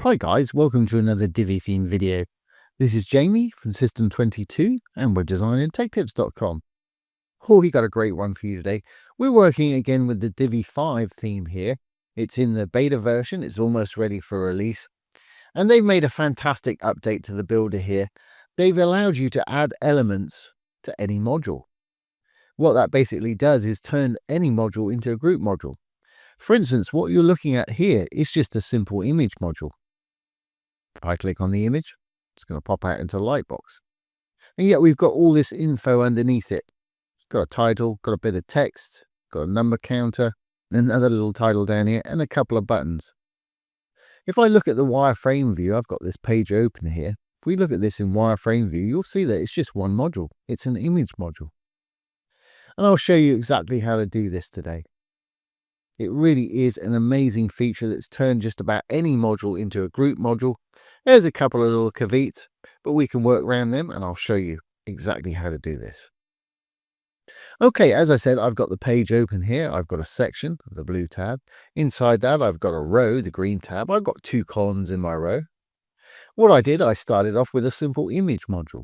Hi guys, welcome to another Divi theme video. This is Jamie from System 22 and webdesignandtechtips.com. Oh, we got a great one for you today. We're working again with the Divi 5 theme here. It's in the beta version, it's almost ready for release. And they've made a fantastic update to the builder here. They've allowed you to add elements to any module. What that basically does is turn any module into a group module. For instance, what you're looking at here is just a simple image module. If I click on the image, it's going to pop out into a lightbox. And yet we've got all this info underneath it. It's got a title, got a bit of text, got a number counter, another little title down here, and a couple of buttons. If I look at the wireframe view, I've got this page open here. If we look at this in wireframe view, you'll see that it's just one module. It's an image module. And I'll show you exactly how to do this today. It really is an amazing feature that's turned just about any module into a group module. There's a couple of little caveats, but we can work around them and I'll show you exactly how to do this. Okay, as I said, I've got the page open here. I've got a section, the blue tab. Inside that, I've got a row, the green tab. I've got 2 columns in my row. What I did, I started off with a simple image module.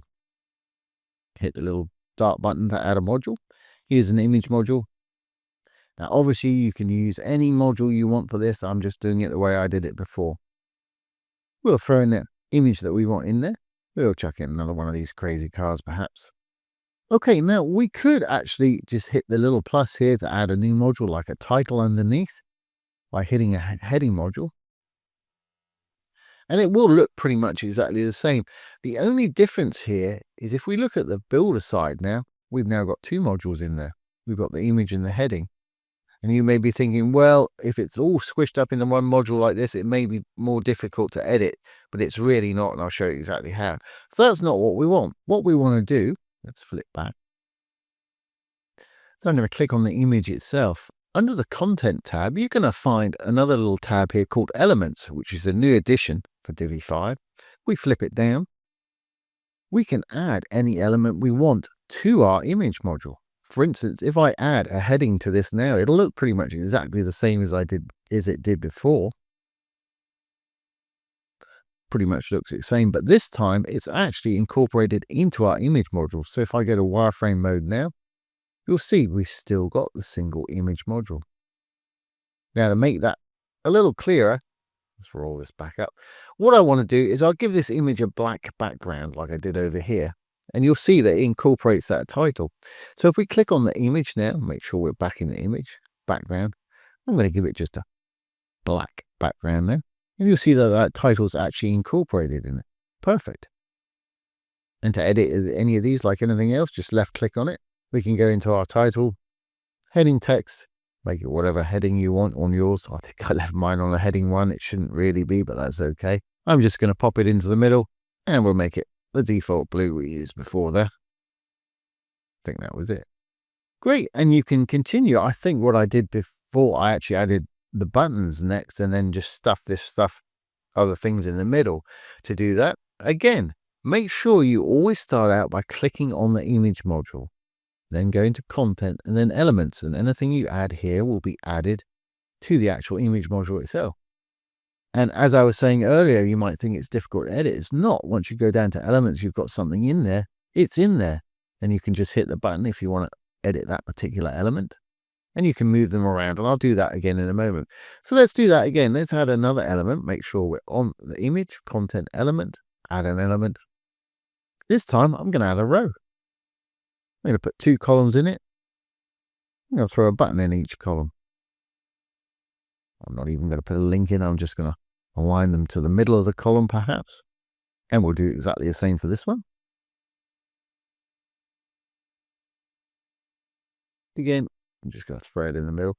Hit the little dark button to add a module. Here's an image module. Now, obviously, you can use any module you want for this. I'm just doing it the way I did it before. We'll throw in the image that we want in there. We'll chuck in another one of these crazy cars, perhaps. Okay, now we could actually just hit the little plus here to add a new module, like a title underneath, by hitting a heading module. And it will look pretty much exactly the same. The only difference here is if we look at the builder side now, we've now got 2 modules in there. We've got the image and the heading. And you may be thinking, well, if it's all squished up into one module like this, it may be more difficult to edit, but it's really not, and I'll show you exactly how. So that's not what we want. What we want to do, let's flip back. So I'm going to click on the image itself. Under the Content tab, you're going to find another little tab here called Elements, which is a new addition for Divi 5. We flip it down. We can add any element we want to our image module. For instance, if I add a heading to this now, it'll look pretty much exactly the same as it did before. Pretty much looks the same, but this time it's actually incorporated into our image module. So if I go to wireframe mode now, you'll see we've still got the single image module. Now to make that a little clearer, let's roll this back up. What I want to do is I'll give this image a black background like I did over here. And you'll see that it incorporates that title. So if we click on the image now, make sure we're back in the image background. I'm going to give it just a black background there. And you'll see that that title is actually incorporated in it. Perfect. And to edit any of these, like anything else, just left click on it. We can go into our title, heading text, make it whatever heading you want on yours. I think I left mine on a heading 1. It shouldn't really be, but that's okay. I'm just going to pop it into the middle and we'll make it the default blue we used before there. I think that was it. Great, and you can continue. I think what I did before, I actually added the buttons next and then just stuff other things in the middle. To do that, again, make sure you always start out by clicking on the image module, then go into content and then elements, and anything you add here will be added to the actual image module itself. And as I was saying earlier, you might think it's difficult to edit. It's not. Once you go down to elements, you've got something in there. It's in there. And you can just hit the button if you want to edit that particular element. And you can move them around. And I'll do that again in a moment. So let's do that again. Let's add another element. Make sure we're on the image, content element, add an element. This time, I'm going to add a row. I'm going to put 2 columns in it. I'm going to throw a button in each column. I'm not even going to put a link in. I'm just going to align them to the middle of the column, perhaps. And we'll do exactly the same for this one. Again, I'm just going to throw it in the middle.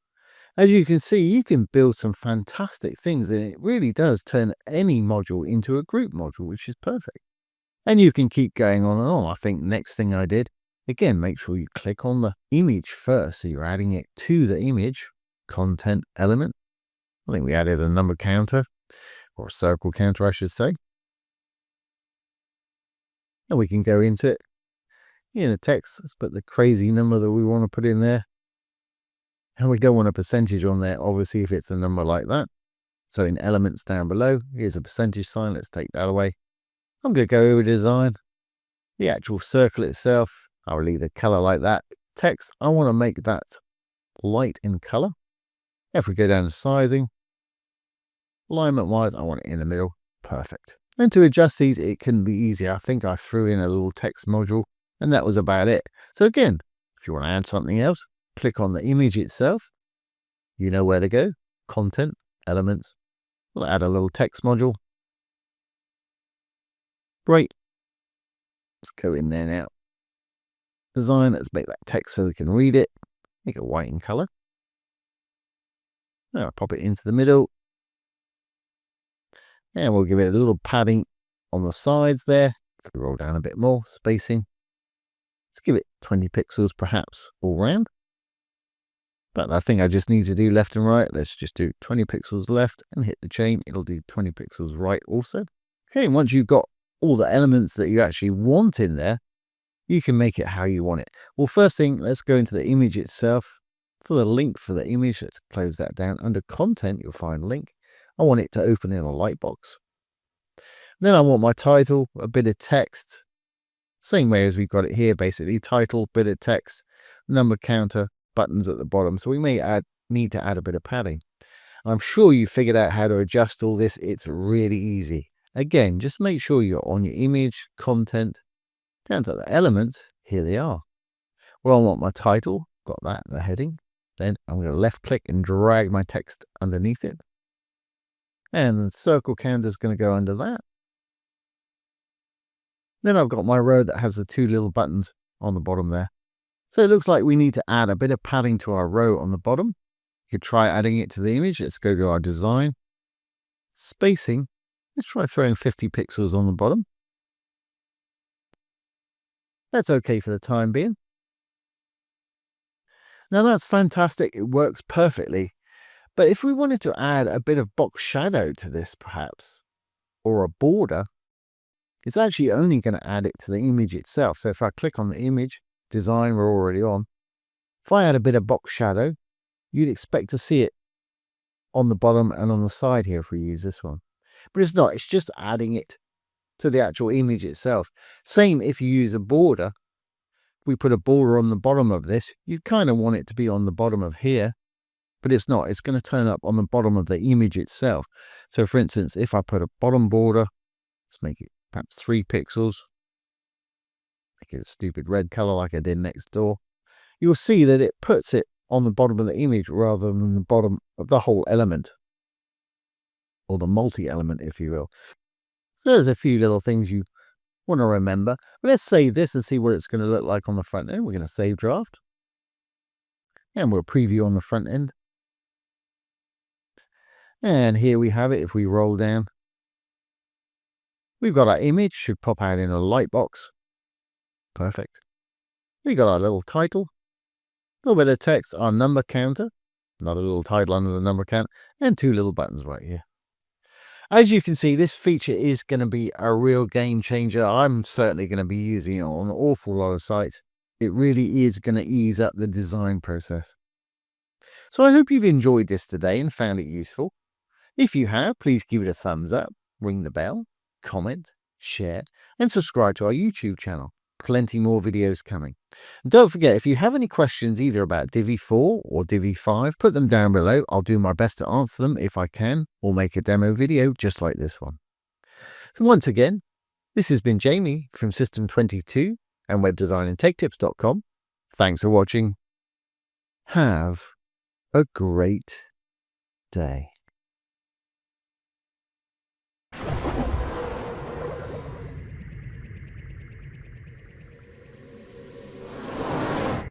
As you can see, you can build some fantastic things, and it really does turn any module into a group module, which is perfect. And you can keep going on and on. I think next thing I did, again, make sure you click on the image first. So you're adding it to the image, content element. I think we added a number counter, or a circle counter, I should say. And we can go into it. In the text, let's put the crazy number that we want to put in there. And we don't want a percentage on there, obviously, if it's a number like that. So in elements down below, here's a percentage sign. Let's take that away. I'm going to go over design. The actual circle itself, I will leave the color like that. Text, I want to make that light in color. If we go down to sizing, alignment wise, I want it in the middle. Perfect. And to adjust these, it couldn't be easier. I think I threw in a little text module and that was about it. So again, if you want to add something else, click on the image itself. You know where to go. Content, elements. We'll add a little text module. Great. Let's go in there now. Design, let's make that text so we can read it. Make it white in color. Now I'll pop it into the middle. And we'll give it a little padding on the sides there. If we roll down a bit more, spacing. Let's give it 20 pixels perhaps all round. But I think I just need to do left and right. Let's just do 20 pixels left and hit the chain. It'll do 20 pixels right also. Okay, and once you've got all the elements that you actually want in there, you can make it how you want it. Well, first thing, let's go into the image itself. For the link for the image, let's close that down. Under content, you'll find link. I want it to open in a light box. Then I want my title, a bit of text. Same way as we've got it here, basically. Title, bit of text, number counter, buttons at the bottom. So we may need to add a bit of padding. I'm sure you figured out how to adjust all this. It's really easy. Again, just make sure you're on your image, content, down to the elements. Here they are. Well, I want my title. Got that, the heading. Then I'm going to left click and drag my text underneath it. And the circle counter is going to go under that. Then I've got my row that has the two little buttons on the bottom there. So it looks like we need to add a bit of padding to our row on the bottom. You could try adding it to the image. Let's go to our design. Spacing. Let's try throwing 50 pixels on the bottom. That's okay for the time being. Now that's fantastic. It works perfectly. But if we wanted to add a bit of box shadow to this perhaps, or a border, it's actually only going to add it to the image itself. So if I click on the image, design, we're already on. If I add a bit of box shadow, you'd expect to see it on the bottom and on the side here if we use this one. But it's not, it's just adding it to the actual image itself. Same if you use a border. If we put a border on the bottom of this, you'd kind of want it to be on the bottom of here, but it's not. It's going to turn up on the bottom of the image itself. So for instance, if I put a bottom border, let's make it perhaps 3 pixels, make it a stupid red color like I did next door, you'll see that it puts it on the bottom of the image rather than the bottom of the whole element, or the multi-element, if you will. So there's a few little things you want to remember. But let's save this and see what it's going to look like on the front end. We're going to save draft. And we'll preview on the front end. And here we have it. If we roll down, we've got our image. Should pop out in a light box. Perfect. We got our little title. A little bit of text. Our number counter. Not a little title under the number count. And 2 little buttons right here. As you can see, this feature is going to be a real game changer. I'm certainly going to be using it on an awful lot of sites. It really is going to ease up the design process. So I hope you've enjoyed this today and found it useful. If you have, please give it a thumbs up, ring the bell, comment, share, and subscribe to our YouTube channel. Plenty more videos coming. And don't forget, if you have any questions either about Divi 4 or Divi 5, put them down below. I'll do my best to answer them if I can, or make a demo video just like this one. So once again, this has been Jamie from System22 and webdesignandtechtips.com. Thanks for watching. Have a great day.